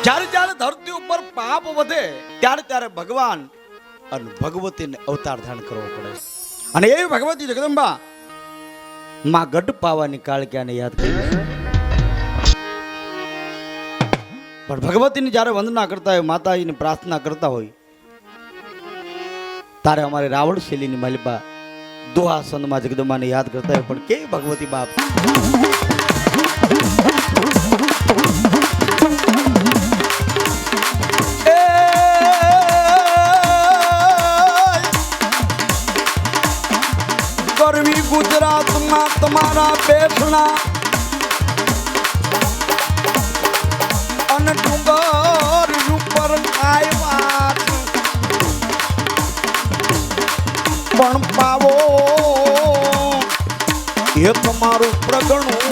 જ્યારે જ્યારે ધરતી ઉપર પાપ વધે ત્યારે ત્યારે ભગવાન અને ભગવતીને અવતાર ધારણ કરવો પડે. અને એવી ભગવતી જગદંબા માં ગઢ પાવાની કાળક્યાને યાદ કરી છે. પણ ભગવતીની જ્યારે વંદના કરતા હોય, માતાજીની પ્રાર્થના કરતા હોય, તારે અમારે રાવણ શૈલીની માલિપા દોહા સંતમાં જગદંબાને યાદ કરતા હોય. પણ કેવી ભગવતી બાપ, ગરવી ગુજરાતમાં તમારા બેસણા અને ડુંગર ઉપર આવ્યા પણ પાવો એ તમારું પ્રગણું.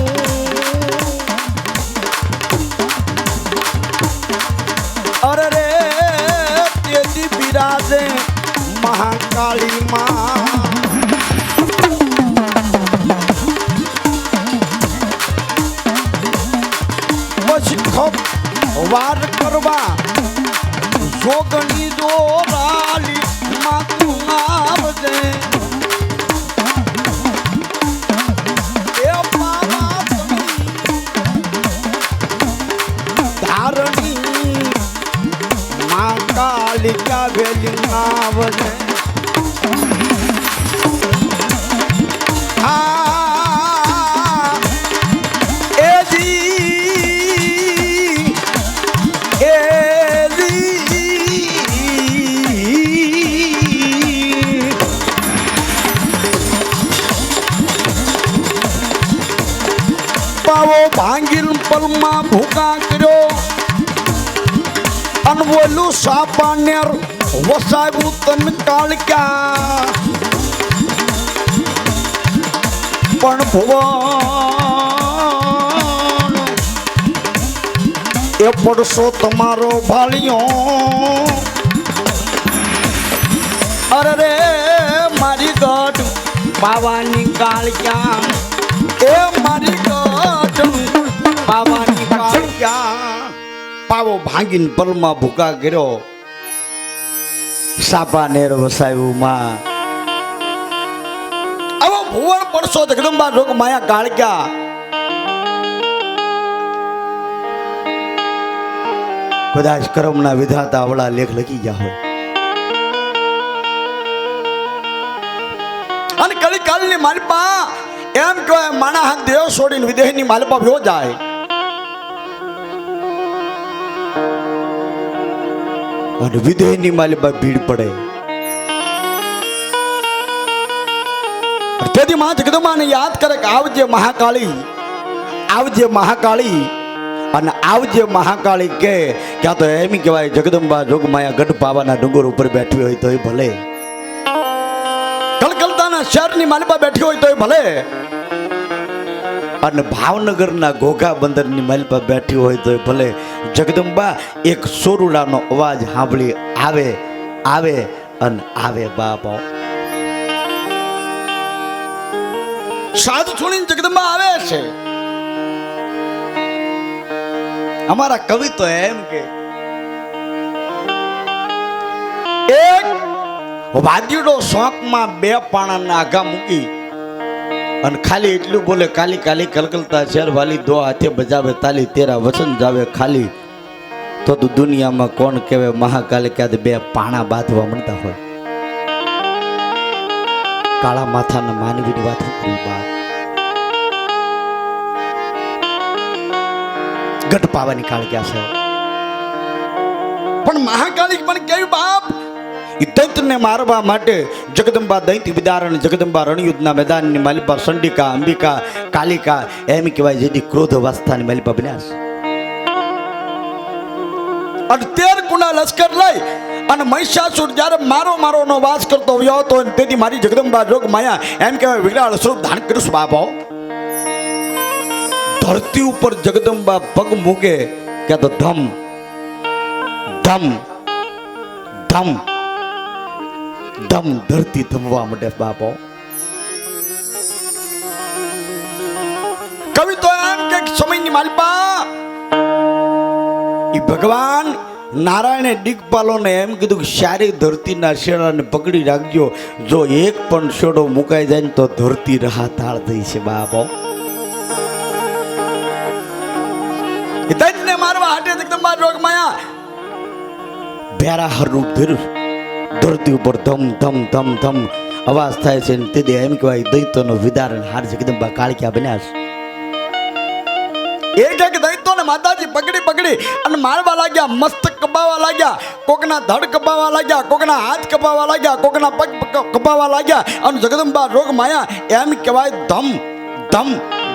અરે રે તેથી બિરાજે મહાકાળી માં. વાર કરવા જોગણી દોરાલી માતું આવજે એ મામા ધારણી મા કાલિકા વેલી આવજે. ભાંગીલ પલમાં ભૂકા કર્યો અને બોલું સાપાનેર વસાવ્યું તન કાળક્યા. પણ ભુવન એ પડશો તમારો ભાળિયો. અરે રે મારી ગઢ પાવાની કાળક્યા, એ મારી પાવાની કાળક્યા. પાવો ભાંગીને પલમાં ભૂકા કર્યો, સાપા નેર વસાવ્યું માં. આવો ભુવન પડશો જગદંબા રોગ માયા કાળક્યા. કદાચ કર્મના વિધાતા આવડા લેખ લખી ગયા હોય અને કલી કાલની માલિપા એમ કહેવાય માણા હાથ દેવ છોડીને વિદેહની માલિપા ભ્યો જાય. અને વિદેહની માલિપા ભીડ પડે. તેથી માં જગદંબાને યાદ કરે કે આવજે મહાકાળી, આવજે મહાકાળી. અને આવજે મહાકાળી કે ક્યાં તો એમ કહેવાય જગદંબા જોગમાયા ગઢ પાવાના ડુંગર ઉપર બેઠી હોય તોય ભલે, કલકત્તાના શહેરની માલિપા બેઠી હોય તોય ભલે, અને ભાવનગરના ઘોઘા બંદરની માલિપા બેઠી હોય તોય ભલે. જગદંબા એક સોરુડાનો અવાજ સાંભળી આવે આવે અને આવે બાપા. સાધુ છોડીને જગદંબા આવે છે. અમારા કવિ તો એમ કે એક વાદ્યુડો શોખમાં બે પાણાના આઘા મૂકી અને ખાલી એટલું બોલે, કાલી કાલી કલકલતા શેર વાલી દો હાથે બજાવે તાલી, તેરા વચન જાવે ખાલી. તો તું દુનિયામાં કોણ કહેવે મહાકાલી ક્યાં બે પાણા બાંધવા મળતા હોય. કાળા માથાના માનવીની વાત કરી બાપ. ગઢ પાવાની કાળક્યા છે. પણ મહાકાળી પણ કેવી બાપ, દૈત્યને મારવા માટે જગદંબા દૈત્ય વિદારણ જગદંબા રણયુદ્ધના મેદાનની માલિપા ચંડિકા અંબિકા કાલિકા એમ કહેવાય જેથી ક્રોધ અવસ્થાની માલિપા બન્યા છે. અને 13 ગુના લશ્કર લઈ અને મહિષાસુર જ્યારે મારો મારો નો વાસ કરતો આવ્યો હતો, તેથી મારી જગદંબા જોગ માયા એમ કહેવાય વિકરાળ સ્વરૂપ ધારણ કર્યું છે બાપો. ધરતી ઉપર જગદંબા પગ મૂકે કે તો ધમ ધમ ધમ ધમ ધરતી ધમવા માંડે બાપો. કવિ તો એમ કે સમયની માલિપા એ ભગવાન નારાયણે દિગ્પાલોને એમ કીધું કે સારી ધરતીના શેડાને પકડી રાખજો, જો એક પણ શેડો મુકાઈ જાય ને તો ધરતી રાહતાળ થઈ છે બાબો. દૈત્યને મારવા હાટે જગદંબા જોગમાયા ભેરા હરનું ધીરું ધરતી ઉપર ધમ ધમ ધમ ધમ અવાજ થાય છે. તે એમ કહેવાય દૈત્યનો વિદારણ હાર જગદંબા કાળિયા બન્યા છે. એક એક દૈત્યોને માતાજી પકડી પકડી અને મારવા લાગ્યા, મસ્તક કપાવવા લાગ્યા, કોકના ધડ કપાવવા લાગ્યા, કોકના હાથ કપાવવા લાગ્યા, કોકના પગ કપાવવા લાગ્યા. અને જગદંબા રોગ માયા એમ કહેવાય ધમ ધમ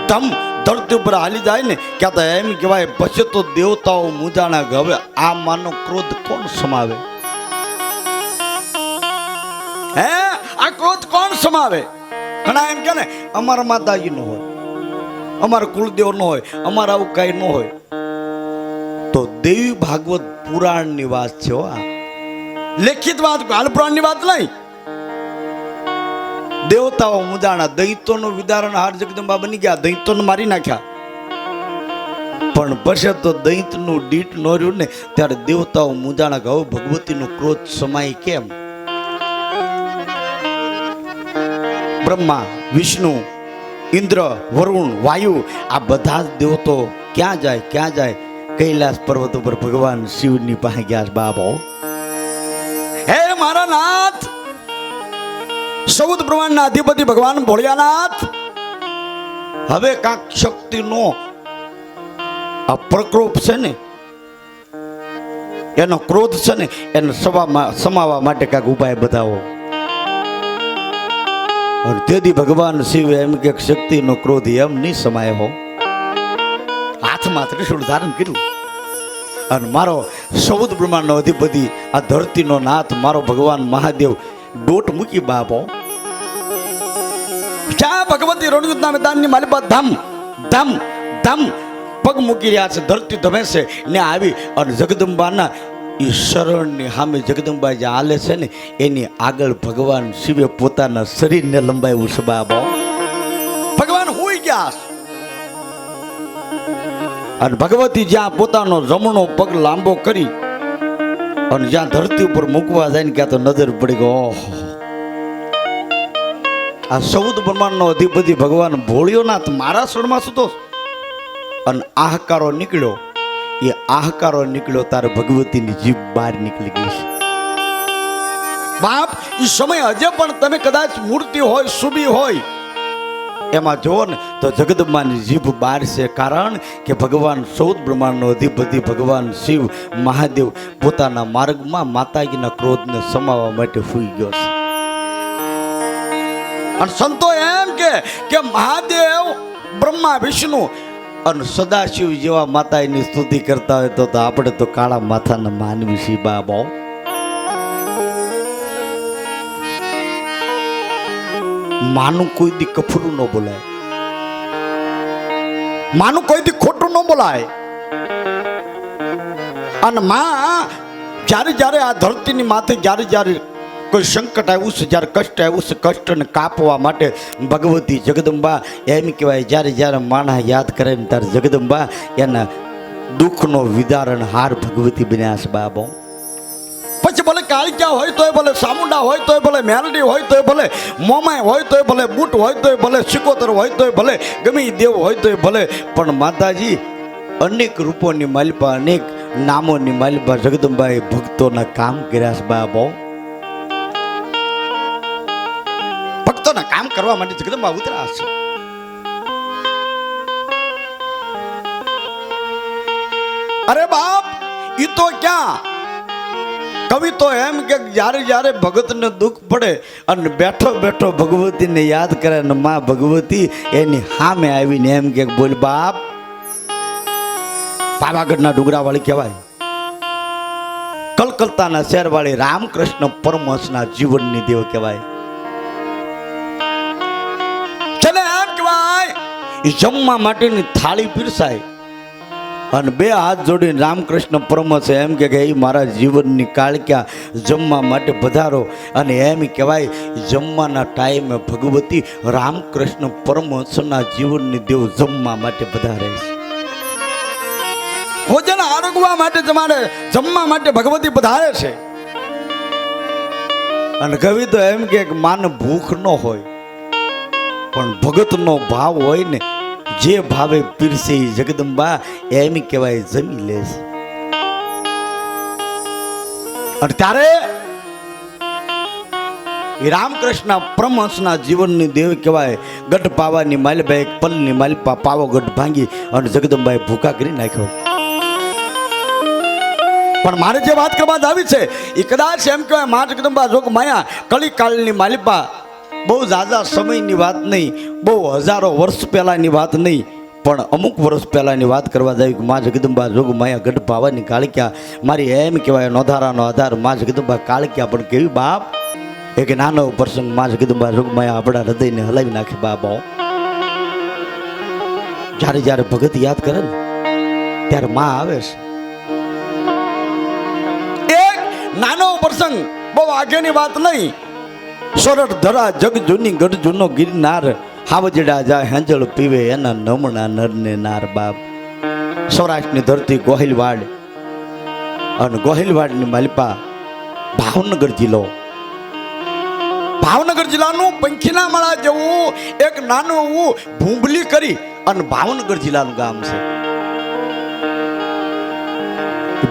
ધમ ધરતી ઉપર હાલી જાય ને ક્યાં તો એમ કહેવાય પછી તો દેવતાઓ મૂંઝાણા કે હવે આ માનો ક્રોધ કોણ સમાવે? હે, આ ક્રોધ કોણ સમાવે? ઘણા એમ કે ને અમારા માતાજી નો હોય, અમારા કુલદેવ નો હોય, અમારા આવું કઈ ન હોય. તો દેવી ભાગવત પુરાણ ની વાત છે, આ લેખિત વાત, કાલ પુરાણ ની વાત નહીં. દેવતાઓ મુદાણા, દૈત્યોનું વિદારણ હાર જગદંબા બની ગયા, દૈત્યોને મારી નાખ્યા. પણ પછી તો દૈત્યનું દીટ ન રહ્યું ને ત્યારે દેવતાઓ મુદાણા કે હવે ભગવતીનો ક્રોધ સમાય કેમ? બ્રહ્મા, વિષ્ણુ, ઇન્દ્ર, વરુણ, વાયુ આ બધા જ દેવતો ક્યાં જાય ક્યાં જાય? કૈલાસ પર્વત ઉપર ભગવાન શિવની પાસે ગયા બાબો. હે મારા નાથ, સૌદ બ્રહ્માંડના અધિપતિ ભગવાન ભોળિયાનાથ, હવે કાંક શક્તિનો આ પ્રકોપ છે ને, એનો ક્રોધ છે ને, એને સમાવા માટે કાંક ઉપાય બતાવો. અને તેથી ભગવાન શિવ એમ કે શક્તિનો ક્રોધ એમ નહીં સમાય હો. હાથમાં ત્રિશૂળ ધારણ કર્યું અને મારો સૌદ બ્રહ્માંડનો અધિપતિ, આ ધરતીનો નાથ મારો ભગવાન મહાદેવ ડોટ મૂકી બાપો. ક્યાં ભગવતી રણયુદ્ધના મેદાનની માલિપા ધમ ધમ ધમ પગ મૂકી રહ્યા છે, ધરતી ધમે છે ને આવી અને જગદંબાના એ શરણની સામે જગદંબા જે હાલે છે ને એની આગળ ભગવાન શિવે પોતાના શરીરને લંબાવ્યું છે બાબો. ભગવાન હુઈ ગયા અને ભગવતી જ્યાં પોતાનો જમણો પગ લાંબો કરી અને જ્યાં ધરતી ઉપર મૂકવા જાય ને ક્યાં તો નજર પડી ગયો, ઓહો આ સૌદ બ્રહ્માંડનો અધિપતિ ભગવાન ભોળિયોનાથ મારા શરણમાં સુતો. અને આહકારો નીકળ્યો, એ આહકારો નીકળ્યો તારે ભગવતીની જીભ બહાર નીકળી ગઈ છે બાપ. એ સમય હજે પણ તમે કદાચ મૂર્તિ હોય, સુબી હોય, એમાં જુઓ ને તો જગદંબાની જીભ બહાર છે. કારણ કે ભગવાન સૌદ બ્રહ્માંડનો અધિપતિ ભગવાન શિવ મહાદેવ પોતાના માર્ગમાં માતાજીના ક્રોધને સમાવવા માટે સુઈ ગયો છે. અને સંતો એમ કે મહાદેવ, બ્રહ્મા, વિષ્ણુ અને સદાશિવ જેવા માતાની સ્તુતિ કરતા હોય તો આપણે તો કાળા માથાના માનવી છીએ બાબો. માનું કોઈ દી કફરું ન બોલાય, માનું કોઈ દી ખોટું ન બોલાય. અને માં જ્યારે જ્યારે આ ધરતીની માથે જ્યારે જ્યારે કોઈ સંકટ આવ્યું છે, જ્યારે કષ્ટ આવ્યું છે, કષ્ટને કાપવા માટે ભગવતી જગદંબા એમ કહેવાય જ્યારે જ્યારે માણસ યાદ કરે ને ત્યારે જગદંબા એના દુઃખનો વિદારણ હાર ભગવતી બન્યા છે બાબો. પછી ભલે કાળિયા હોય તોય ભલે, સામુંડા હોય તોય ભલે, મેલડી હોય તોય ભલે, મોમાય હોય તોય ભલે, બૂટ હોય તોય ભલે, સિકોતર હોય તોય ભલે, ગમે દેવ હોય તોય ભલે, પણ માતાજી અનેક રૂપોની માલિપા, અનેક નામોની માલિપા જગદંબાએ ભક્તોના કામ કર્યા છે બાબો. ભક્તોના કામ કરવા માટે જગદંબા ઉતરા છે. અરે બાપ, ઈ તો ક્યાં કવિ તો એમ કે જ્યારે જ્યારે ભગતને દુઃખ પડે અને બેઠો બેઠો ભગવતીને યાદ કરે ને માં ભગવતી એની સામે આવીને એમ કે બોલ બાપ. પાવાગઢના ડુંગરાવાળી કહેવાય, કલકત્તાના શહેરવાળી રામકૃષ્ણ પરમહંસના જીવનની દેવ કહેવાય. ચલે એમ કહેવાય જમવા માટેની થાળી પીરસાય અને બે હાથ જોડીને રામકૃષ્ણ પરમહંસ એમ કે એ મારા જીવનની કાળક્યા જમવા માટે પધારો. અને એમ કહેવાય જમવાના ટાઈમે ભગવતી રામકૃષ્ણ પરમહંસના જીવનની દેવ જમવા માટે પધારે છે. ભોજન આરોગવા માટે તમારે જમવા માટે ભગવતી પધારે છે. અને કવિ તો એમ કે માન ભૂખ ન હોય પણ ભગતનો ભાવ હોય ને, જે ભાવે પીરસે જગદંબા એમ કહેવાય જમી લે છે. અને ત્યારે રામકૃષ્ણ પરમહંસના જીવનની દેવ કહેવાય. ગઢ પાવાની માલબા એક પલની માલપા પાવો ગઢ ભાંગી અને જગદંબાએ ભૂખા કરી નાખ્યો. પણ મારે જે વાત કરવા આવી છે એ કદાચ એમ કહેવાય મા જગદંબા જોગ માયા કલિકાળની માલિપા. બહુ ઝાઝા સમયની વાત નહીં, બહુ હજારો વર્ષ પહેલાની વાત નહીં, પણ અમુક વર્ષ પહેલાની વાત કરવા જાય કે મા જગદંબા જોગ માયા ગઢ પાવાની કાળક્યા. મારી એમ કહેવાય નોધારાનો આધાર મા જગદંબા કાળક્યા. પણ કેવી બાપ, એક નાનો પ્રસંગ મા જગદંબા જોગ માયા આપણા હૃદયને હલાવી નાખે બાબા. જ્યારે જ્યારે ભગત યાદ કરે ને ત્યારે માં આવે છે. નાનો પ્રસંગ, બહુ આગળની વાત નહીં. સોરઠ ધરા જગ જૂની ગઢ જૂનો ગિરનાર, હાવજડા જાય હેંજળ પીવે એના નમણા નરને નાર બાપ. સૌરાષ્ટ્રની ધરતી ગોહિલવાડ, અને ગોહિલવાડની માલિપા ભાવનગર જિલ્લો. ભાવનગર જિલ્લાનું પંખીના માળા જેવું એક નાનું એવું ભૂંબલી કરી અને ભાવનગર જિલ્લાનું ગામ છે.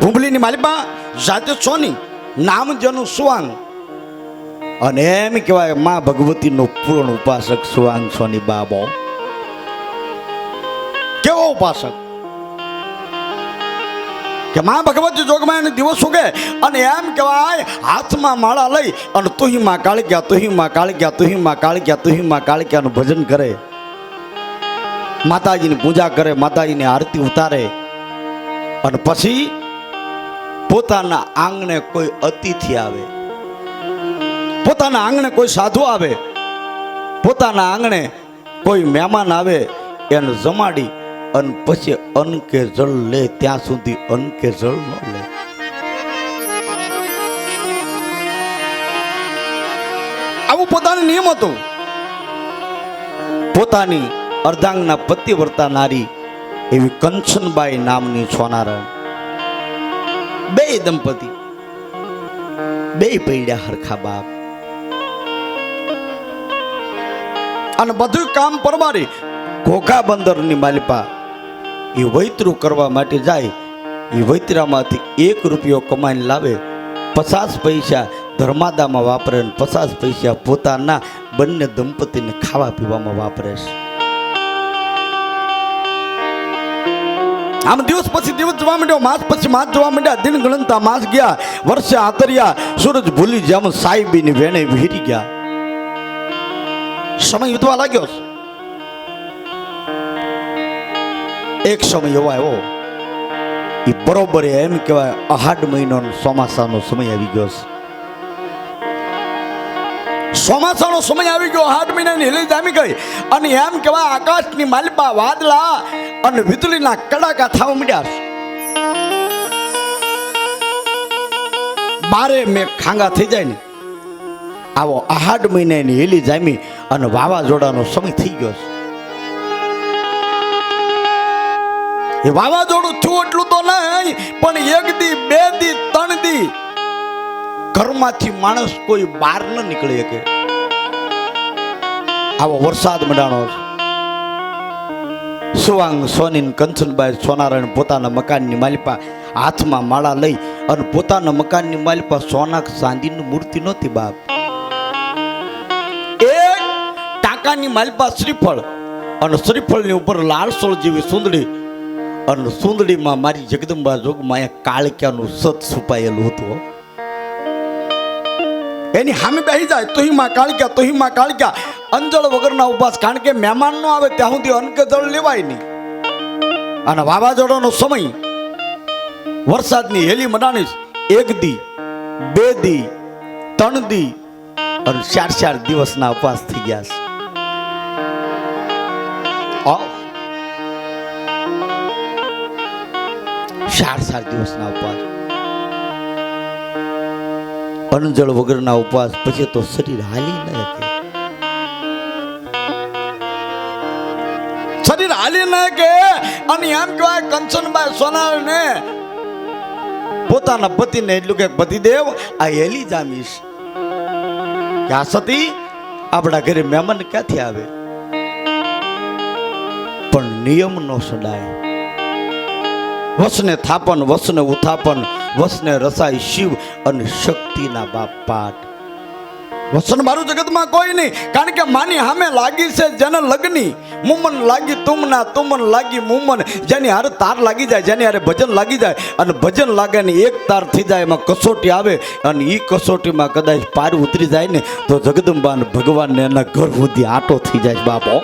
ભૂંબલીની માલિપા જાતે સોની, નામ જેનું સુવાંગ. અને એમ કહેવાય માં ભગવતીનો પૂર્ણ ઉપાસક સુવાંગ સોની બાબો. કેવો ઉપાસક કે માં ભગવતી જોગમાયાનો દિવસ ઉગે અને એમ કહેવાય હાથમાં માળા લઈ અને તુહી માં કાળક્યા, તુહી માં કાળક્યા, તુહી માં કાળક્યા, તુહી માં કાળક્યાનું ભજન કરે. માતાજીની પૂજા કરે, માતાજીની આરતી ઉતારે. અને પછી પોતાના આંગણે કોઈ અતિથિ આવે, પોતાના આંગણે કોઈ સાધુ આવે, પોતાના આંગણે કોઈ મહેમાન આવે, એને જમાડી અને પછી અન્ન કે જળ લે. ત્યાં સુધી અન્ન કે જળ ન લે. આવું પોતાનું નિયમ હતું. પોતાની અર્ધાંગના પતિવ્રતા નારી એવી કંચનબાઈ નામની સોનારણ, બે દંપતી, બે પૈડ્યા હરખા બાપ. અને બધું કામ પરમારી ઘોઘા બંદરની માલિપા એ વૈતરું કરવા માટે જાય. એ વૈતરામાંથી 1 રૂપિયો કમાઈને લાવે, 50 પૈસા ધર્માદામાં વાપરે અને 50 પૈસા પોતાના બંને દંપતીને ખાવા પીવામાં વાપરે છે. આમ દિવસ પછી દિવસ જવા માંડ્યો, માસ પછી માસ જવા માંડ્યા. દિન ગણતા માસ ગયા, વર્ષે આતર્યા, સૂરજ ભૂલી જેમ સાહેબીની વેણે વિહરી ગયા. સમય વીતવા લાગ્યો. એક સમય એવો આવ્યો, એ બરોબર એમ કહેવાય અહાડ મહિનાનો ચોમાસાનો સમય આવી ગયો છે. ચોમાસાનો સમય આવી ગયો, 8 મહિનાની હેલી જામી ગઈ. અને એમ કહેવાય આકાશની માલિપા વાદળા અને વીજળીના કડાકા થવા માંડ્યા. બારે મેં ખાંગા થઈ જાય ને આવો 8 મહિનાની હેલી જામી અને વાવાઝોડાનો સમય થઈ ગયો છે. એ વાવાઝોડું થયું એટલું તો નહીં, પણ 1 દી 2 દી 3 દી ઘરમાંથી માણસ કોઈ બહાર ન નીકળી શકે. આવો વરસાદ મંડાણો. સુવાંગ સોની કંચનબાઈ સોનારાયણ પોતાના મકાનની માલિપા હાથમાં માળા લઈ અને પોતાના મકાનની માલિપા સોના ચાંદીની મૂર્તિ નહોતી બાપ. એક ટાંકાની માલિપા શ્રીફળ, અને શ્રીફળની ઉપર લાલસોળ જેવી સુંદડી, અને સુંદડીમાં મારી જગદંબા જોગમાયા કાળક્યાનું સત છુપાયેલું હતું. એની સામે બેસી જાય, તુહીમાં કાળક્યા, તુહીમાં કાળક્યા. અંજળ વગરના ઉપવાસ, કારણ કે મહેમાન ન આવે ત્યાં સુધી અન્ન કે જળ લેવાય નહીં. અને વાવાઝોડાનો સમય, વરસાદની હેલી મડાણી. 1 દી 2 દી 3 દી અને 4 દિવસના ઉપવાસ થઈ ગયા છે. 4 દિવસના ઉપવાસ, અન્નજળ વગરના ઉપવાસ. પછી તો શરીર હાલી ન શકે, શરીર હાલી ન કે અને એમ કહેવાય કંચનબાઈ સોનારને પોતાના પતિને એટલું કે પતિદેવ આ હેલી જામીશ કે આ સતી આપણા ઘરે મહેમાન ક્યાંથી આવે, પણ નિયમ નો સડાય. વસને થાપન, વસને ઉથાપન, વસને રસાય શિવ અને શક્તિના બાપ પાઠ. વસન મારું જગતમાં કોઈ નહીં, કારણ કે માની સામે લાગી છે જેને લગની. મુમન લાગી તુમના, તુમન લાગી મુમન. જેની હારે તાર લાગી જાય, જેની હારે ભજન લાગી જાય, અને ભજન લાગે ને એક તાર થઈ જાય, એમાં કસોટી આવે, અને એ કસોટીમાં કદાચ પાર ઉતરી જાય ને તો જગદંબા ભગવાનને એના ઘર સુધી આટો થઈ જાય બાપો.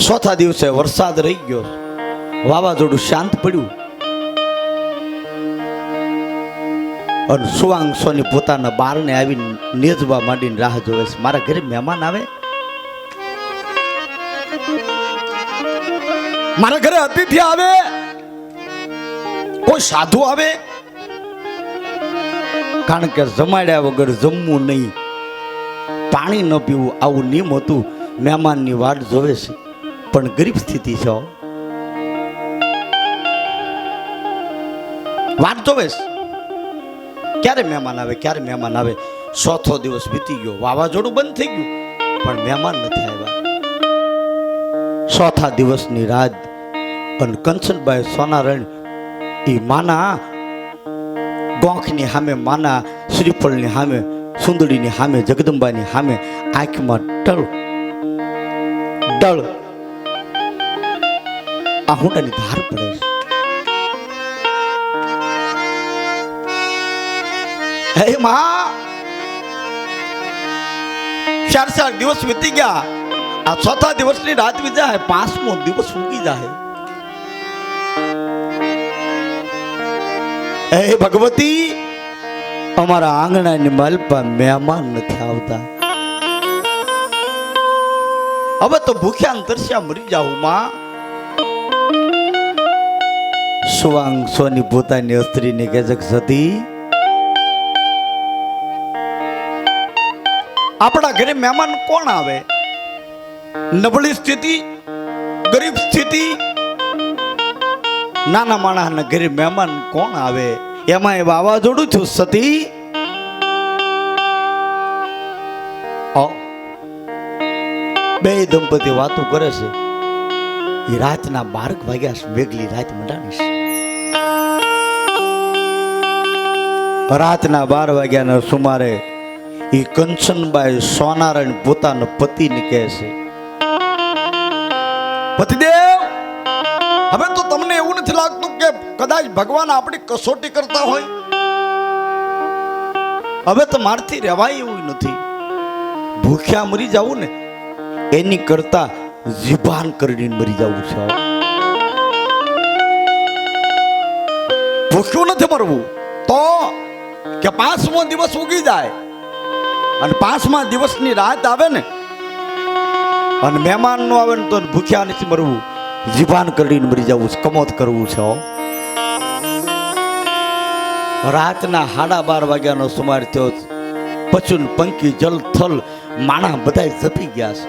ચોથા દિવસે વરસાદ રહી ગયો, વાવાઝોડું શાંત પડ્યું, અને સુવાંગ સોની પોતાના બારને આવીને નેજવા માંડીને રાહ જોવે છે. મારા ઘરે મહેમાન આવે, મારા ઘરે અતિથિ આવે, કોઈ સાધુ આવે, કારણ કે જમાડ્યા વગર જમવું નહીં, પાણી ન પીવું, આવું નિયમ હતું. મહેમાનની વાટ જોવે છે, પણ ગરીબ સ્થિતિ છે, વાટ જોવે છે ક્યારે મહેમાન આવે, ક્યારે મહેમાન આવે. ચોથો દિવસ વીતી ગયો, વાવાઝોડું બંધ થઈ ગયું, પણ મહેમાન નથી આવ્યા. ચોથા દિવસની રાત, અને કંચનબાઈ સોનારણ એ માના ગોંખની સામે, માના શ્રીફળની સામે, સુંદડીની સામે, જગદંબાની સામે આંખમાં ડળ આહુડાની ધાર પડે છે. હે માં, 4 દિવસ વીતી ગયા, આ ચોથા દિવસની રાત વી જાય, 5મો દિવસ ઉગી જાય. હે ભગવતી, અમારા આંગણાની માલપા મહેમાન નથી આવતા. હવે તો ભૂખ્યા તરસ્યા મરી જાઉં માં. સુવાંગ સોની પોતાની સ્ત્રીને કહે છે, સતી આપણા ઘરે મહેમાન કોણ આવે? નબળી સ્થિતિ, ગરીબ સ્થિતિ, નાના માણસના ઘરે મહેમાન કોણ આવે? એમાં એ વાવાઝોડું છું સતી. બે દંપતી વાતો કરે છે. એ રાતના 12 વાગ્યા, મેઘલી રાત મંડાણી છે. રાતના 12 વાગ્યાના સુમારે એ કંચનબાઈ સોનારણ પોતાના પતિને કહે છે, પતિદેવ, હવે તો તમને એવું નથી લાગતું કે કદાચ ભગવાન આપણી કસોટી કરતા હોય? હવે તો મારથી રહેવાય એવું નથી. ભૂખ્યા મરી જવું ને એની કરતા જીભાન કરીને મરી જવું છે. ભૂખ્યું નથી મરવું તો કે 5મો દિવસ ઉગી જાય, અને 5મા દિવસની રાત આવે ને, અને મહેમાન નો આવે ને તો ભૂખ્યા નથી મરવું, જીભાન કરીને મરી જવું છે, કમોત કરવું છે. રાતના 12:30 વાગ્યાનો સુમાર થયો. પશુન પંખી જલ થલ માણા બધા જપી ગયા છે.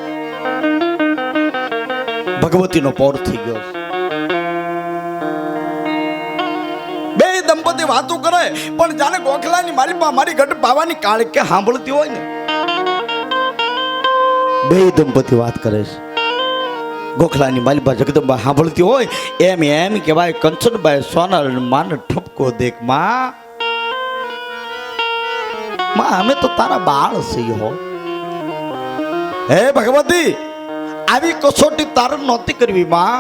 ભગવતીનો પૌર થઈ ગયો છે. બે દંપતી વાતો કરે, પણ જાણે ગોખલાની મારી ઘટ પાવાની કાળ કે સાંભળતી હોય ને. બે દંપતી વાત કરે છે, ગોખલાની માલિબા જગદંબા સાંભળતી હોય એમ કહેવાય. કંચનબાઈ સોનાર માને ઠપકો દેખ, માં અમે તો તારા બાળ છીએ હો. હે ભગવતી, આવી કસોટી તારે નહોતી કરવી માં.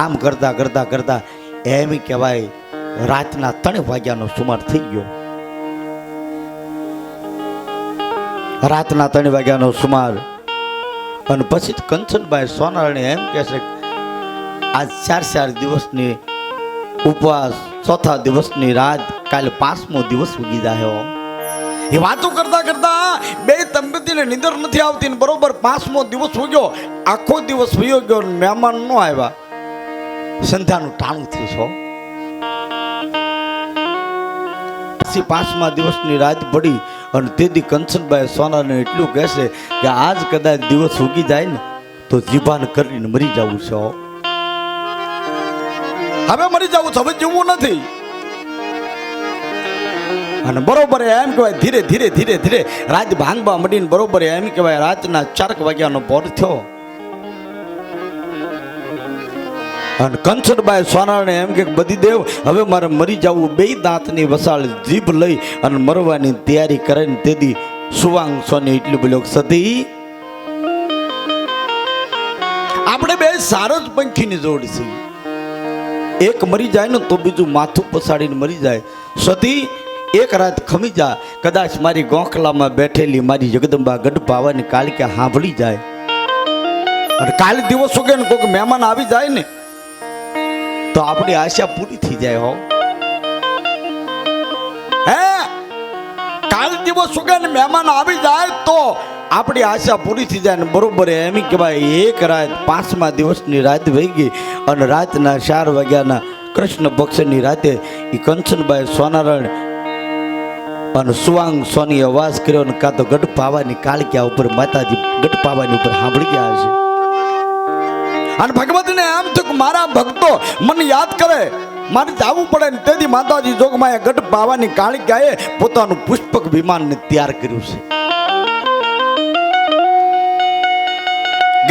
આમ કરતા કરતા કરતા એમ કહેવાય રાતના 3 વાગ્યાનો સુમાર થઈ ગયો. રાતના 3 વાગ્યાનો સુમાર, અને પછી કંચનબાઈ સોનારને એમ કહે છે, આજ 4 દિવસની ઉપવાસ, ચોથા દિવસની રાત, કાલે 5મો દિવસ ઉગી જાય. એ વાતો કરતા કરતા બે દંપતીને નીંદર નથી આવતી ને બરોબર 5મો દિવસ ઉગ્યો, આખો દિવસ વયો ગયો, મહેમાન ન આવ્યા, સંધ્યાનું ટાણું થયું છો. પછી 5મા દિવસની રાત પડી અને તેથી કંચનબાઈ સોનાને એટલું કહેશે કે આજ કદાચ દિવસ ઉગી જાય ને તો જીભાન કરીને મરી જવું છે. હવે મરી જવું છે, હવે જીવવું નથી. અને બરોબર એમ કહેવાય ધીરે ધીરે ધીરે ધીરે રાત ભાંગવા મળીને બરોબર એમ કહેવાય રાતના 4 વાગ્યાનો પોર થયો. અને કંચનબાઈ સોનાને એમ કે બધી દેવ હવે મારે મરી જવું, બે દાંતની વસાળ જીભ લઈ અને મરવાની તૈયારી કરે ને તેથી સુવાંગ સોની એટલું બોલ્યો, સતી આપણે બે સારો જ પંખીની જોડ છે, એક મરી જાય ને તો બીજું માથું પસાડીને મરી જાય. સતી એક રાત ખમી જા, કદાચ મારી ગોખલામાં બેઠેલી મારી જગદંબા ગઢ પાવાની કાલિકા સાંભળી જાય અને કાલે દિવસ ઉગે ને કોઈક મહેમાન આવી જાય ને તો આપણી આશા પૂરી થઈ જાય. હો હે કાલ દિવસ ઉગે ને મહેમાન આવી જાય તો આપણી આશા પૂરી થઈ જાય ને બરોબર એમ કહેવાય. એક રાત 5મા દિવસની રાત વહી ગઈ અને રાતના 4 વાગ્યાના કૃષ્ણ પક્ષની રાતે એ કંચનબાઈ સોનારણ અને સુવાંગ સોની અવાજ કર્યો ને કાં તો ગઢ પાવાની કાળક્યા ઉપર માતાજી ગઢ પાવાની ઉપર સાંભળી ગયા છે. અને ભગવતીને એમ થયું કે મારા ભક્તો મને યાદ કરે, મારે જવું પડે ને તેથી માતાજી જોગમાએ ગઢ પાવાની કાળક્યાએ પોતાનું પુષ્પક વિમાનને તૈયાર કર્યું છે.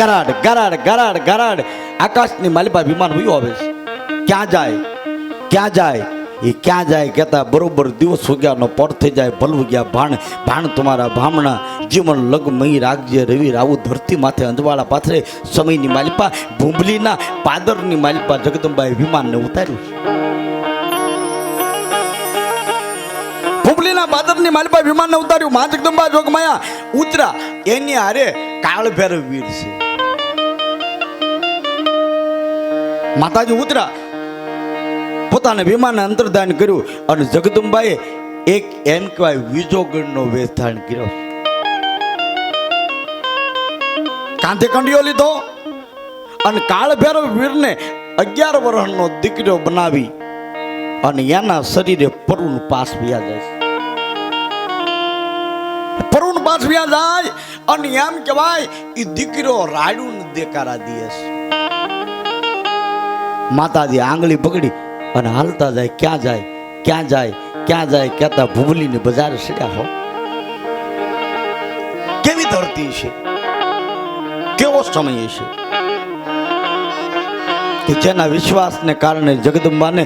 ગરાડ ગરાડ ગરાડ ગરાડ આકાશની માલિપા વિમાન વયું આવે છે. ક્યાં જાય ક્યાં જાય એ ક્યાં જાય કહેતા બરોબર દિવસ ઉગ્યાનો પર થઈ જાય. ભલવું ગયા ભાણ ભાણ તમારા ભામણા જીવન લગમય રાખજે રવિ રાવું ધરતી માથે અંજવાળા પાથરે સમયની માલિપા ભૂંબલીના પાદરની માલિપા જગદંબાએ વિમાનને ઉતાર્યું છે. ભૂંબલીના પાદરની માલિપા વિમાનને ઉતાર્યું. મા જગદંબા જોગમાયા ઉતરા એની હારે કાળ ભૈરવ વીર છે. માતાજી ઉતરા પોતાના વિમાનને અંતર્ધાન કર્યું અને જગદંબાએ એક એમ કહેવાય વિજોગણનો વેશ ધારણ કર્યો. કાંધે કંડિયો લીધો અને કાળ ભૈરવ વીરને 11 વર્ષનો દીકરો બનાવી અને એના શરીરે પરુણ પાસ વ્યા જાય. પરુણ પાસ વ્યા જાય અને એમ કહેવાય એ દીકરો રાડું દેકારા દે છે. માતાજી આંગળી પકડી અને હાલતા જાય. ક્યાં જાય ક્યાં જાય ક્યાં જાય કહેતા ભૂમલીને બજાર સડ્યા. હો કેવી ધરતી છે, કેવો સમય છે કે જેના વિશ્વાસને કારણે જગદંબાને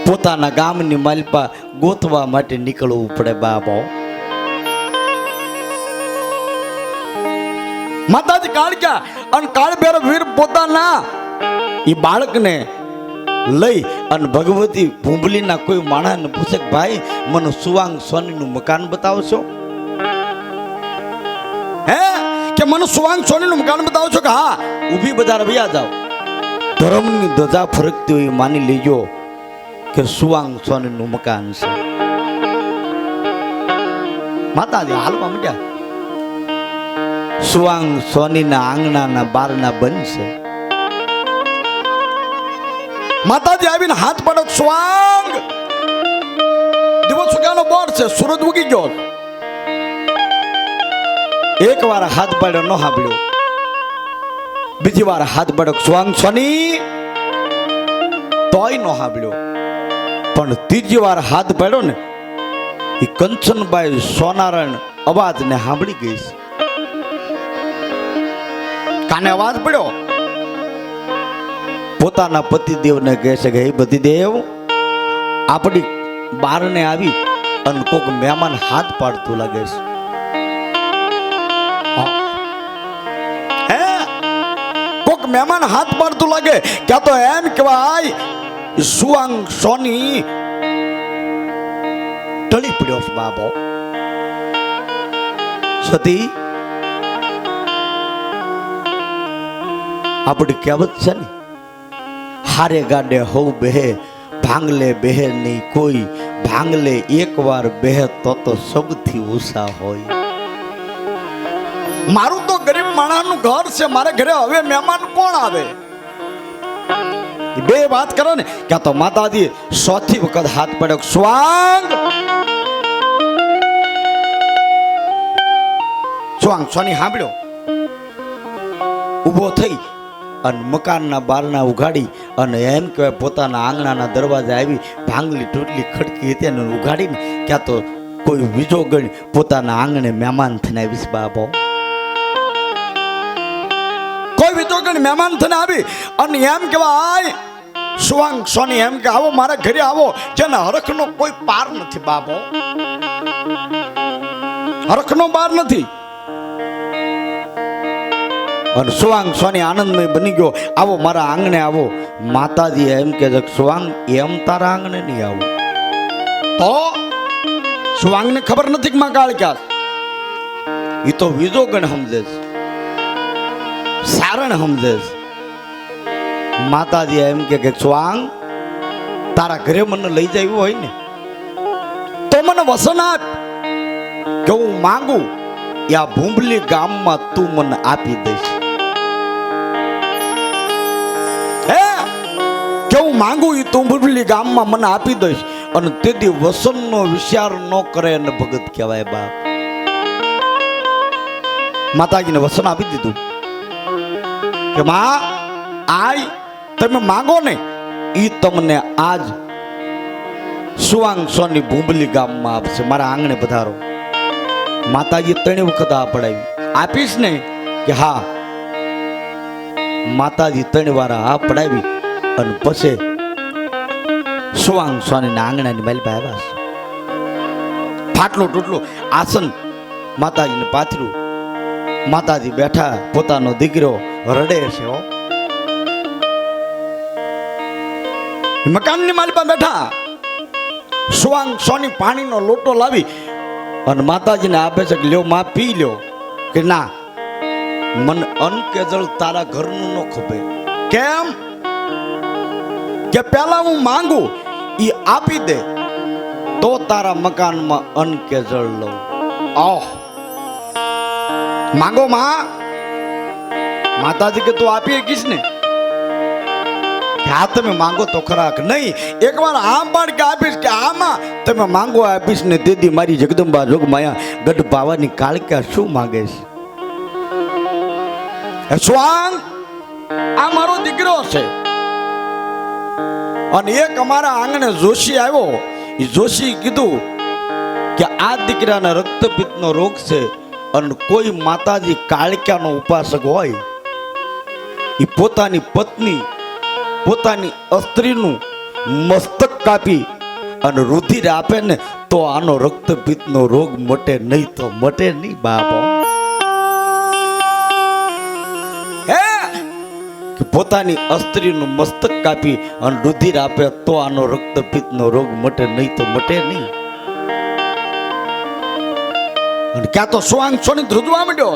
પોતાના ગામની માલિપા ગોતવા માટે નીકળવું પડે. બાબો માતાજી કાળક્યા અને કાળ ભૈરવ વીર પોતાના એ બાળકને લઈ અને ભગવતી ભૂંબલીના કોઈ માણસને પૂછે કે ભાઈ મને સુવાંગ સોનીનું મકાન બતાવશો? હે કે મને સુવાંગ સોનીનું મકાન બતાવશો? કે હા, ઊભી બજાર વયા જાઓ. ધર્મની ધજા ફરકતી હોય માની લેજો કે સુવાંગ સોનીનું મકાન છે. માતાજી હાલવા માંડ્યા. સુવાંગ સોનીના આંગણાના બારના બનશે. માતાજી આવીને હાથ પડો. સુવાંગ દિવસ ઉગ્યાનો બોર છે, સૂરજ ઉગી ગયો. એક વાર હાથ પાડ્યો, ન સાંભળ્યો. બીજી વાર હાથ પાડ્યો સુવાંગ સોની, તોય ન સાંભળ્યો. પણ ત્રીજી વાર હાથ પાડ્યો ને એ કંચનબાઈ સોનારણ અવાજને સાંભળી ગઈ છે. કાને અવાજ પડ્યો. પોતાના પતિદેવને કહે છે કે હે પતિદેવ, આપણી બારને આવી અને કોક મહેમાન હાથ પાડતું લાગે છે. હે કોક મહેમાન હાથ પાડતું લાગે. ક્યાં તો એમ કહેવાય સુવાંગ સોની ટળી પડ્યો છે. બાબો સતી આપણી કહેવત છે ને, હારે ગાડે હવ બેહે ભાંગલે બેહે નહીં કોઈ, ભાંગલે એકવાર બેહે તો સૌથી ઉષા હોય. મારું તો ગરીબ માણસનું ઘર છે, મારે ઘરે હવે મહેમાન કોણ આવે? બે વાત કરો ને ક્યાં તો માતાજી સોથી વખત હાથ પડ્યો, સ્વાંગ સ્વાંગ સોની સાંભળ્યો, ઊભો થઈ અને મકાનના બારણા ઉઘાડી અને એમ કહેવાય પોતાના આંગણાના દરવાજા આવી ભાંગલી તૂટલી ખડકી હતી અને ઉઘાડીને ક્યાં તો કોઈ બીજો ગણ પોતાના આંગણે મહેમાન થઈને આવીશ બાબો. કોઈ બીજો ગણ મહેમાન થઈને આવી અને એમ કહેવાય સુવાંગ સોની એમ કે આવો મારા ઘરે આવો, જેને હરખનો કોઈ પાર નથી બાબો, હરખનો પાર નથી. અને સુવાંગ સોની આનંદમય બની ગયો, આવો મારા આંગણે આવો. માતાજી એમ કે સુવાંગ એમ તારા આંગણે નહીં આવું. તો સુવાંગને ખબર નથી કે માં કાળિકા, એ તો બીજો ગણ સમજે છે, સારણ સમજે છે. માતાજી એમ કે સુવાંગ તારા ઘરે મને લઈ જવું હોય ને તો મને વસન આપ, કે હું માંગુ એ આ ભૂંબલી ગામમાં તું મને આપી દઈશ. કે હું માંગુ એ તું ભૂંબલી ગામમાં મને આપી દઈશ. અને તેથી વસનનો વિચાર ન કરે અને ભગત કહેવાય બાપ. માતાજીને વસન આપી દીધું કે માં આય તમે માંગો ને ઈ તમને આજ સુવાંગ સોની ભૂંબલી ગામમાં આપશે, મારા આંગણે પધારો. માતાજી 3 વખત આ પડાવી, આપીશ ને કે હા. માતાજી 3 વાર આ પડાવી અને પછી સુવાંગ સોની ના આંગણાની માલી પાસે આવ્યા. ફાટલું તૂટલું આસન માતાજીને પાથર્યું, માતાજી બેઠા, પોતાનો દીકરો રડે છે. મકાનની માલી પાસે બેઠા, સુવાંગ સોની પાણીનો લોટો લાવી અને માતાજીને આપે છે કે લ્યો માં પી લ્યો. કે ના, મને અન્ન કે જળ તારા ઘરનું ન ખપે. કેમ કે પેલા હું માંગુ ઈ આપી દે તો તારા મકાનમાં અન્ન કે જળ લઉં. ઓહ માંગો માં. માતાજી કે તું આપી શકીશ ને? હા તમે માંગો તો ખરા. નહીં, એકવાર આમ પાડ કે આપીશ, કે આમાં તમે માંગો આપીશ ને. દીદી મારી જગદંબા જોગ માયા ગઢ પાવાની કાળિકા શું માંગે છે? સ્વાંગ આ મારો દીકરો છે અને એક અમારા આંગણે જોશી આવ્યો. એ જોશી કીધું કે આ દીકરાના રક્તપિત્તનો રોગ છે અને કોઈ માતાજી કાળિકાનો ઉપાસક હોય એ પોતાની પત્ની પોતાની સ્ત્રીનું મસ્તક કાપી અને રુધિર આપે ને તો આનો રક્તપિત્તનો રોગ મટે નહીં. તો મટે નહીં બાપો. પોતાની સ્ત્રીનું મસ્તક કાપી અને રુધિર આપે તો આનો રક્તપિત્તનો રોગ મટે નહીં. તો મટે નહીં. અને ક્યાં તો સુવાંગ સોની ધ્રુજવા માંડ્યો,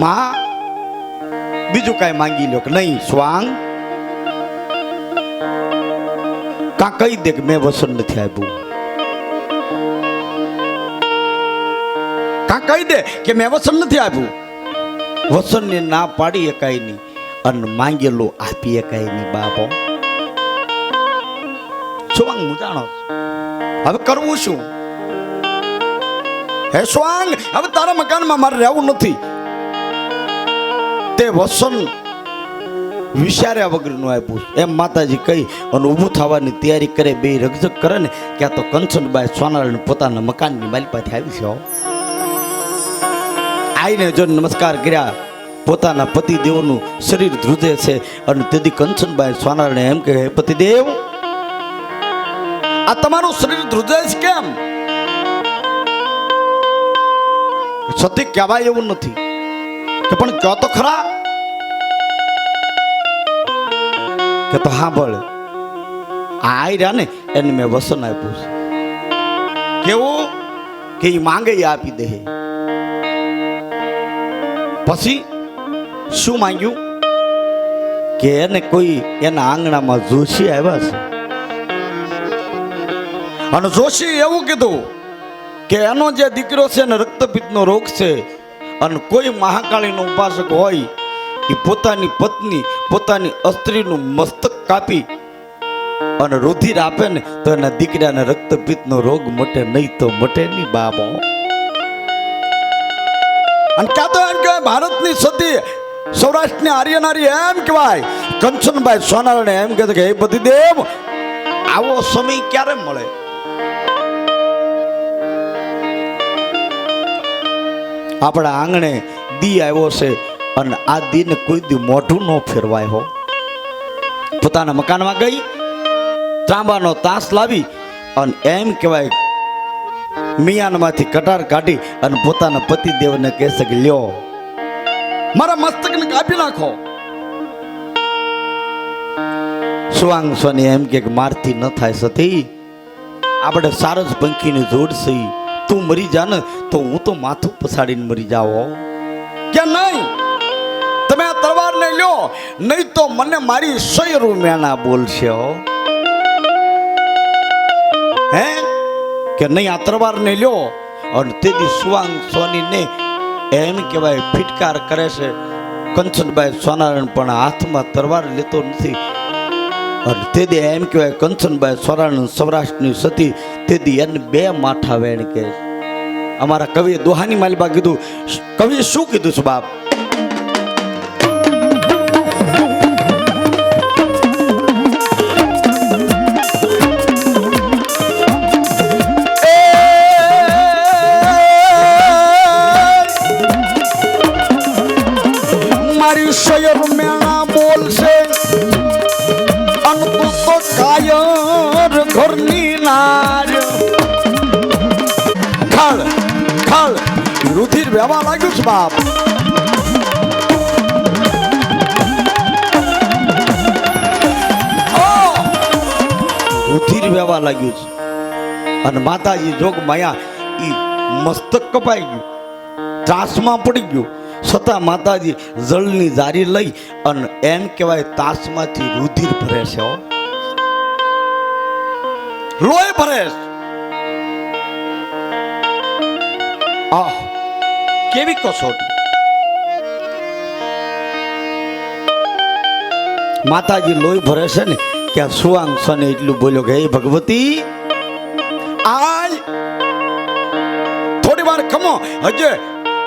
માં બીજું કાંઈ માંગી લ્યો. કે નહીં સ્વાંગ, કા કહી દે કે મેં વસન નથી આપ્યું. કા કહી દે કે મેં વસન નથી આપ્યું. વસનને ના પાડી એકાય નહીં અને માંગેલું આપી એકાય નહીં બાપો. સ્વાંગ હું જાણો હવે કરવું શું? હે સ્વાંગ, હવે તારા મકાનમાં મારે રહેવું નથી. તે વસન વિચાર્યા વગરનું આપ્યું એમ માતાજી કહી અને ઊભું થવાની તૈયારી કરે. બે રગજગ કરે ને ક્યાં તો કંચનબાઈ સોનારાયણ પોતાના મકાનની માલિપાથી આવી છે. આઈને જો નમસ્કાર કર્યા, પોતાના પતિદેવનું શરીર ધ્રુજે છે અને તેથી કંચનબાઈ સોનારાયણ એમ કહે, પતિદેવ આ તમારું શરીર ધ્રુજે છે કેમ? સતી કહેવાય એવું નથી. કે પણ કહો તો ખરા. કે તો હા ભળ આ રહ્યા ને એને મેં વસન આપ્યું છે. કેવું કે એ માંગે એ આપી દે. પછી શું માંગ્યું કે એને કોઈ એના આંગણામાં જોશી આવ્યા છે અને જોશી એવું કીધું કે એનો જે દીકરો છે ને રક્તપિત્તનો રોગ છે અને કોઈ મહાકાળીનો ઉપાસક હોય એ પોતાની પત્ની પોતાની સ્ત્રીનું મસ્તક કાપી અને રુધિર આપે ને તો એના દીકરાને રક્તપિત્તનો રોગ મટે નહીં તો મટે નહીં બાબો. અને ક્યાં તો એમ કહેવાય ભારતની સતી સૌરાષ્ટ્રની આર્યનારી એમ કહેવાય કંચનભાઈ સોનારાને એમ કહે કે હે પતિદેવ આવો સમય ક્યારે મળે? આપણા આંગણે દી આવ્યો છે અને આ દીને કોઈ દી મોઢું ન ફેરવાય હો. પોતાના મકાનમાં ગઈ તાંબાનો તાસ લાવી અને એમ કહેવાય મિયાનમાંથી કટાર કાઢી અને પોતાના પતિદેવને કહેશે કે લ્યો મારા મસ્તકને કાપી નાખો. સુવાંગ સોની એમ કે મારથી ન થાય સતી, આપણે સારસ પંખીને જોડશે. તું મરી જા ને તો હું તો માથું પછાડીને મરી જાઓ કે નહીં? તમે આ તલવાર ને લ્યો નહીં તો મને મારી 100 રૂપિયાના બોલશે હો. હે કે નહીં? આ તલવાર ને લ્યો અને તેથી સુવાંગ સોની ને એમ કહેવાય ફિટકાર કરે છે. કંચનભાઈ સોનારાયણ પણ હાથમાં તલવાર લેતો નથી અને તેથી એમ કહેવાય કંચનભાઈ સોનારાયણ સૌરાષ્ટ્રની સતી તેથી એને 2 માથા વેણ કે. અમારા કવિએ દોહાની માલિબા કીધું. કવિએ શું કીધું છે બાપ? મારી 100 રૂપિયાના બોલશે અને તું તો કાયર ઘરની નાર. ખળ ખળ રુધિર વહેવા લાગ્યું છે બાપ. રુધિર વહેવા લાગ્યું છે અને માતાજી જોગ માયા ઈ મસ્તક કપાઈ ગયું, ત્રાસમાં પડી ગયું. છતાં માતાજી જળની જારી લઈ અને એમ કહેવાય તાસમાંથી રુધિર ભરે છે, લોહી ભરે છે. આહ કેવી કસોટી! માતાજી લોહી ભરે છે ને કે સુવાંગ સોને એટલું બોલ્યો કે હે ભગવતી આય થોડી વાર ખમો, હજે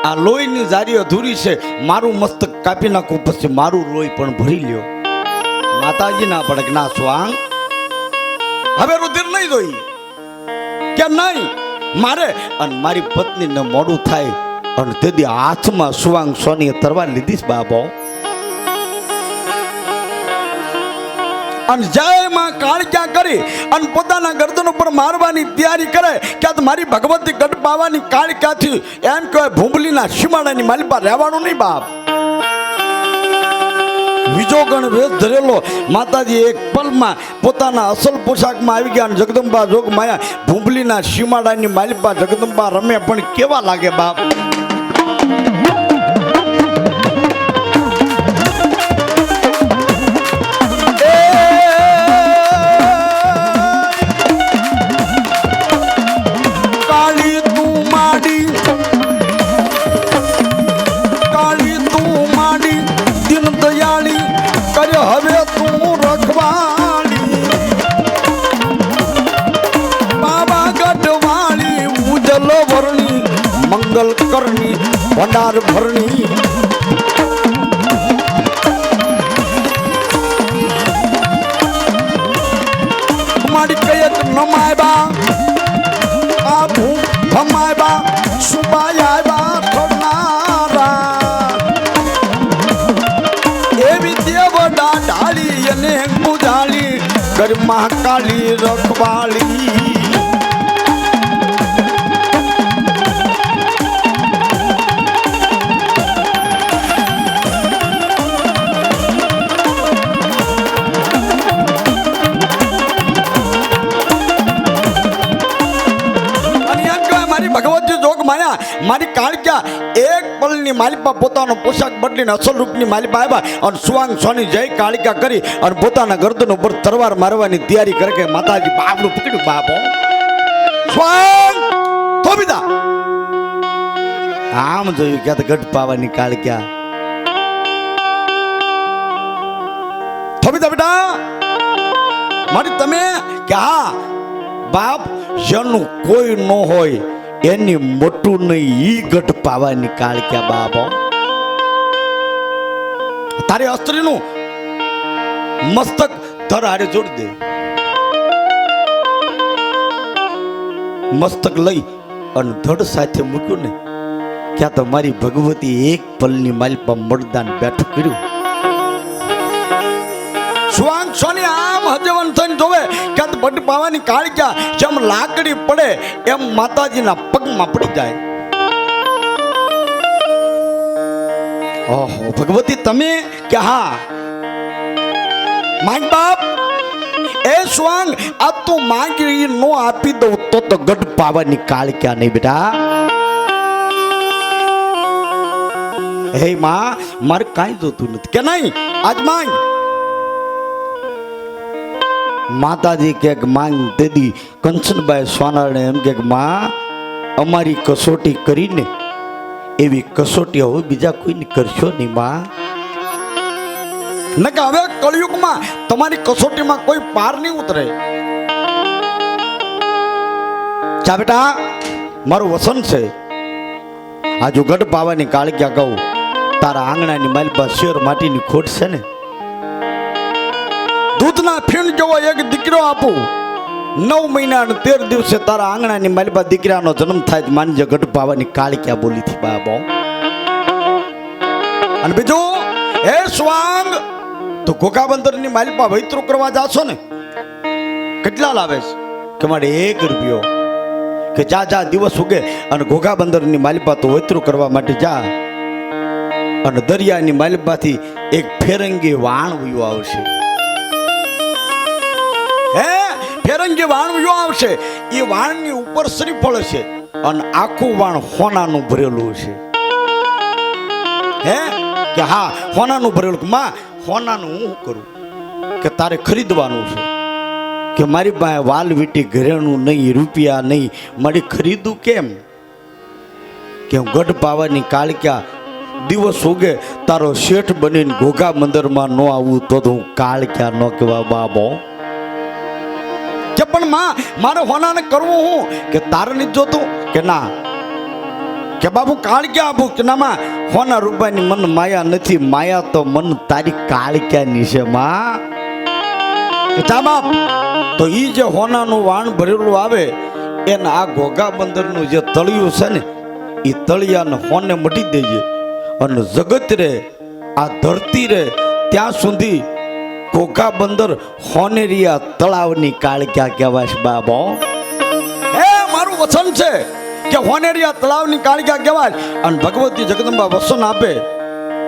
આ લોહીની જારી અધૂરી છે. મારું મસ્તક કાપી નાખું પછી મારું લોહી પણ ભરી લ્યો. માતાજી ના પડે કે ના સુવાંગ હવે રુધિર નહીં જોઈ કે નહીં મારે અને મારી પત્નીને મોડું થાય. અને તેથી હાથમાં સુવાંગ સોનીએ તરવાર લીધી છે બાબો. અને જય માં કાળક્યા કરી અને પોતાના ગરદન ઉપર મારવાની તૈયારી કરે કે મારી ભગવતી ગઢ પાવાની કાળક્યાથી એમ કહેવાય ભૂંબલીના સીમાડાની માલિપા રહેવાનું નહીં બાપ. બીજો ગણ વેદ ધરેલો માતાજી એક પલમાં પોતાના અસલ પોશાકમાં આવી ગયા. જગદંબા જોગ માયા ભૂંબલીના સીમાડાની માલિપા જગદંબા રમે પણ કેવા લાગે બાપ. હવે તું રખવાળી બાબા ગઢવાળી ઉજલ વરણી મંગલ કરણી ભંડાર ભરણી. મારી કયક નમાય બા આ ભૂ ભમાય બા સુબાય બા ઢાળી અને ગુજાળી ઘરમાં કાળી રખવાળી. ભગવતી જોગ માયા મારી કાળક્યા એક પલની માલિપા પોતાનો પોશાક બદલીને અસલ રૂપની માલિપા આવ્યા અને સુવાંગ સોની જય કાળિકા કરી અને પોતાના ગરદન ઉપર તરવાર મારવાની તૈયારી કરે કે માતાજી બાબલું પકડ્યું બાપો. સ્વાંગ થોબીદા આમ જોયું ક્યાં તો ગઢ પાવાની કાળક્યા થોબીદા બેટા મારી તમે કે હા બાપ જેનું કોઈ ન હોય એની મોટું નહીં ઈ ગઢ પાવાની કાળક્યા બાપ તારી અસ્ત્રીનું મસ્તક ધર હારે જોડી દે મસ્તક લઈ અને ધડ સાથે મૂક્યું ને ક્યાં તો મારી ભગવતી એક પલની માલપા મળદાન બેઠું કર્યું સ્વાંગ સોની આમ હજવન થઈને જોવે કે બટ પાવાની કાળક્યા જેમ લાકડી પડે એમ માતાજીના પગમાં પડી જાય ઓહો ભગવતી તમે કે હા માંગ બાપ એ સ્વાંગ આ તું માંગી નો આપી દઉં તો ગઢ પાવાની કાળક્યા નહીં બેટા હે માં મારે કાંઈ જોતું નથી કે નહીં આજ માંગ માતાજી કે માંગ દેદી કંચનબાઈ સોનારને એમ કે માં અમારી કસોટી કરીને એવી કસોટી હવે બીજા કોઈને કરશો નહીં માં ન કે હવે કળયુગમાં તમારી કસોટીમાં કોઈ પાર નહીં ઉતરે ચા બેટા મારું વસન છે આજુ ગઢ પાવાની કાળક્યા કહું તારા આંગણાની માલપા શેર માટીની ખોટ છે ને દૂધના ફીણ જેવો એક દીકરો આપું 9 મહિના અને 13 દિવસે તારા આંગણાની માલપા દીકરાનો જન્મ થાય માનજે ગઢ પાવાની કાળક્યા બોલી થી બાબો અને બીજું હે સ્વાંગ તો ઘોઘા બંદરની માલપા વૈતરું કરવા જાશો ને કેટલા લાવે છે કે મારે 1 રૂપિયો કે જા દિવસ ઉગે અને ઘોઘા બંદરની માલપા તો વૈતરું કરવા માટે જા અને દરિયાની માલપાથી એક ફેરંગી વાણ વયો આવશે હે ફેરંગી વાણ વયો આવશે એ વાણની ઉપર શ્રીફળ છે અને આખું વાણ હોનાનું ભરેલું છે હે કે હા હોનાનું ભરેલું માં હોનાનું હું કરું કે તારે ખરીદવાનું છે કે મારી પાસે વાલ વીટી ઘરેણું નહીં રૂપિયા નહીં મારી ખરીદું કેમ કે હું ગઢ પાવાની કાળક્યા દિવસ ઉગે તારો શેઠ બનીને ઘોઘા મંદિરમાં ન આવું તો હું કાળક્યા ન કહેવા બાબો કે પણ માં મારે હોનાને કરવું હું કે તારે નથી જોતું કે ના કે બાબુ કાળક્યા આપું કે ના માં હોના રૂપિયાની મન માયા નથી માયા તો મન તારી કાળક્યાની છે માં જા બાપ તો ઈ જે હોનાનું વાણ ભરેલું આવે એને આ ઘોઘા બંદરનું જે તળિયું છે ને એ તળિયાને હોને મટી દેજે અને જગત રે આ ધરતી રે ત્યાં સુધી ઘોઘા બંદર હોનેરિયા તળાવની કાળક્યા કહેવાય બાબો હે મારું વચન છે કે હોનેરિયા તળાવની કાળક્યા કહેવાય અને ભગવતી જગદંબા વસન આપે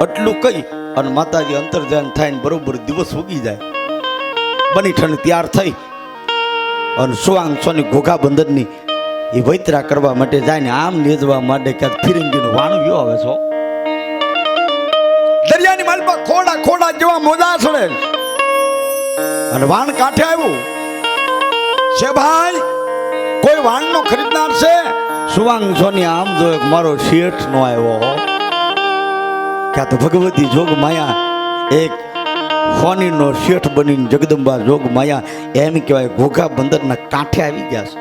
એટલું કહી અને માતાજી અંતર્ધ્યાન થાય બરોબર દિવસ ઉગી જાય બની ઠંડ તૈયાર થઈ અને સુવાંગ સોની ઘોઘા બંદરની એ વૈતરા કરવા માટે જાય ને આમ લેજવા માટે ક્યાંક ફિરંગીનું વાણું ગયો આવે છો દરિયાની માલપા ખોડા ખોડા જેવા મોજા છોડે અને વાણ કાંઠે આવ્યું છે ભાઈ કોઈ વાણનો ખરીદનાર છે સુવાંગ સોની આમ જો મારો શેઠ નો આવ્યો ક્યાં તો ભગવતી જોગ માયા એક ફોનીનો શેઠ બનીને જગદંબા જોગ માયા એમ કહેવાય ઘોઘા બંદરના કાંઠે આવી ગયા છે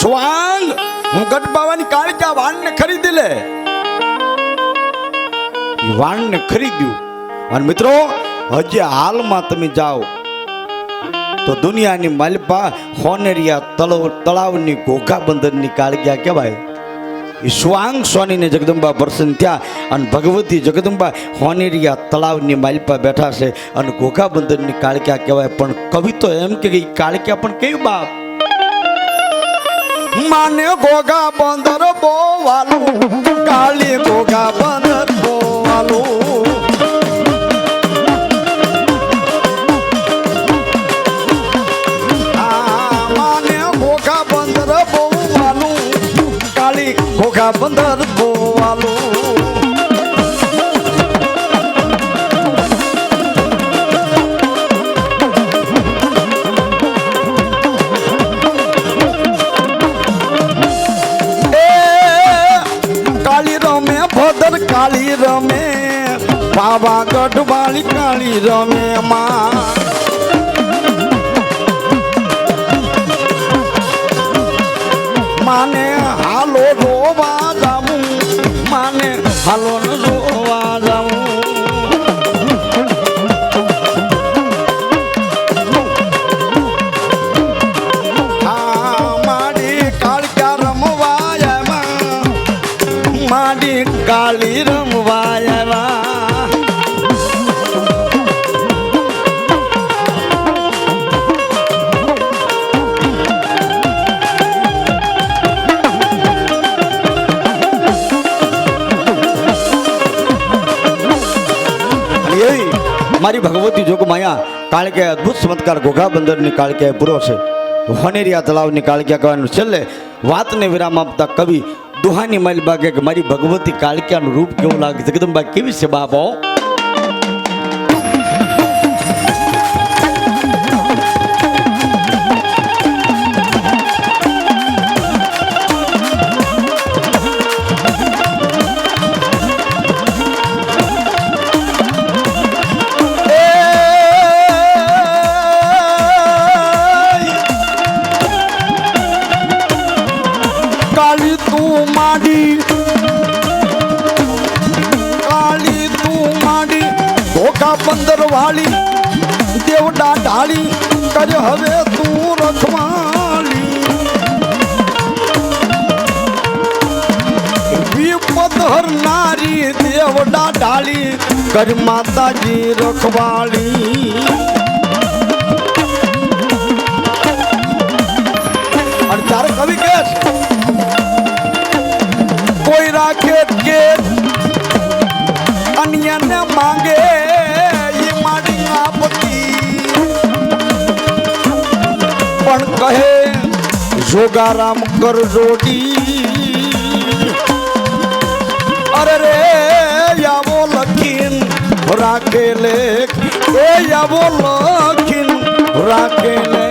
સુવાંગ હું ગઢ પાવાની કાળક્યા વાણને ખરીદી લે વાણને ખરીદ્યું અને મિત્રો હજી હાલમાં તમે જાઓ તો દુનિયાની માલપા હોનેરિયા તળાવની ઘોઘા બંદરની કાળક્યા કહેવાય એ સુવાંગ સોનીને જગદંબા પ્રસન્ન થયા અને ભગવતી જગદંબા હોનેરિયા તળાવની માલપા બેઠા છે અને ઘોઘા બંદરની કાળક્યા કહેવાય પણ કવિ તો એમ કે કાળક્યા પણ કેવું બાપ માને ઘોઘા બંદર બોવાલું કાળી ઘોઘા બંદર બોવાલું ઘોઘા બંદર બોવાલું પાવાગઢ વાળી કાળી રમે માં માને હાલો જોવા જાવું માને હાલો જોવા જાવું કાળી રમવાયા મારી ભગવતી જોગ માયા કાળકે અદ્ભુત ચમત્કાર ઘોઘા બંદરની કાળકે પૂરો છે વનેરિયા તળાવની કાળક્યા કહેવાનું છેલ્લે વાતને વિરામ આપતા કવિ દુહાની માલ બાગે કે મારી ભગવતી કાળક્યાનું રૂપ કેવું લાગે છે જગદંબા કેવી છે બાબો કાળી તું માડી ધોકા બંદર વાળી દેવડા ઢાળી કર હવે તું રખવાળી વિપદ હરનારી દેવડા ઢાળી કર માતાજી રખવાળી અને તારે કવિ કે કોઈ રાખે કે અન્યને માંગે એ માડી આપતી પણ કહે જોગારામ કર જોડી અરે રે આવો લખીન રાખે લે એ આવો લખીન રાખે લે